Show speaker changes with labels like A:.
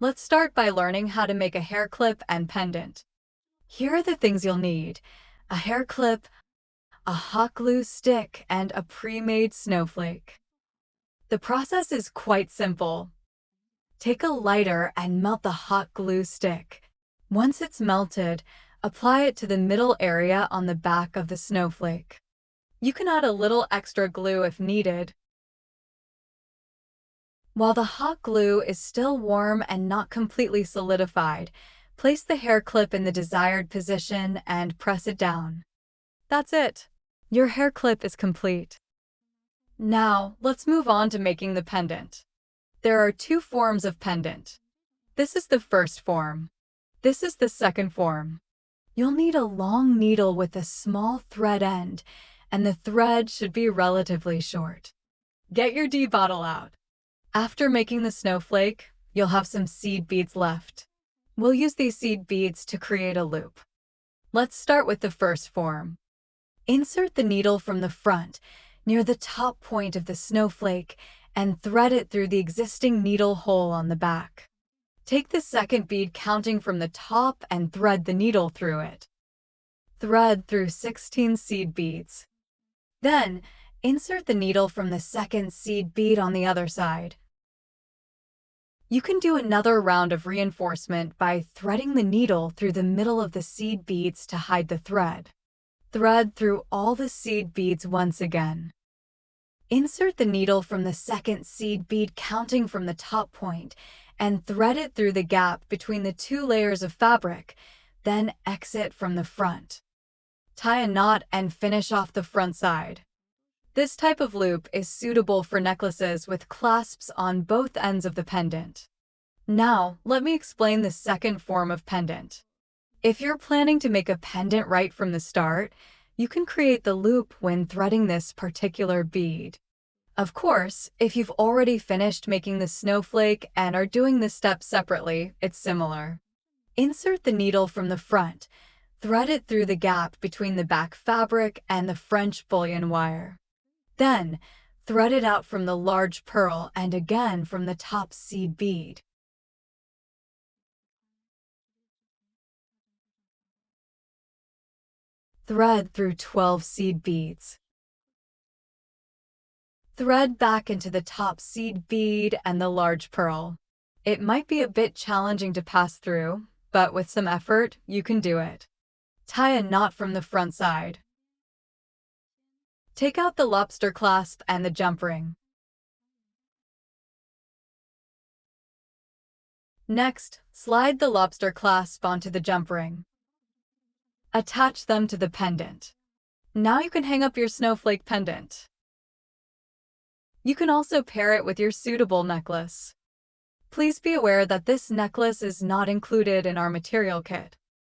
A: Let's start by learning how to make a hair clip and pendant. Here are the things you'll need: a hair clip, a hot glue stick, and a pre-made snowflake. The process is quite simple. Take a lighter and melt the hot glue stick. Once it's melted, apply it to the middle area on the back of the snowflake. You can add a little extra glue if needed. While the hot glue is still warm and not completely solidified, place the hair clip in the desired position and press it down. That's it. Your hair clip is complete. Now, let's move on to making the pendant. There are two forms of pendant. This is the first form. This is the second form. You'll need a long needle with a small thread end, and the thread should be relatively short. Get your D bottle out. After making the snowflake, you'll have some seed beads left. We'll use these seed beads to create a loop. Let's start with the first form. Insert the needle from the front, near the top point of the snowflake, and thread it through the existing needle hole on the back. Take the second bead counting from the top and thread the needle through it. Thread through 16 seed beads. Then, insert the needle from the second seed bead on the other side. You can do another round of reinforcement by threading the needle through the middle of the seed beads to hide the thread. Thread through all the seed beads once again. Insert the needle from the second seed bead counting from the top point and thread it through the gap between the two layers of fabric, then exit from the front. Tie a knot and finish off the front side. This type of loop is suitable for necklaces with clasps on both ends of the pendant. Now, let me explain the second form of pendant. If you're planning to make a pendant right from the start, you can create the loop when threading this particular bead. Of course, if you've already finished making the snowflake and are doing this step separately, it's similar. Insert the needle from the front, thread it through the gap between the back fabric and the French bullion wire. Then, thread it out from the large pearl and again from the top seed bead. Thread through 12 seed beads. Thread back into the top seed bead and the large pearl. It might be a bit challenging to pass through, but with some effort, you can do it. Tie a knot from the front side. Take out the lobster clasp and the jump ring. Next, slide the lobster clasp onto the jump ring. Attach them to the pendant. Now you can hang up your snowflake pendant. You can also pair it with your suitable necklace. Please be aware that this necklace is not included in our material kit.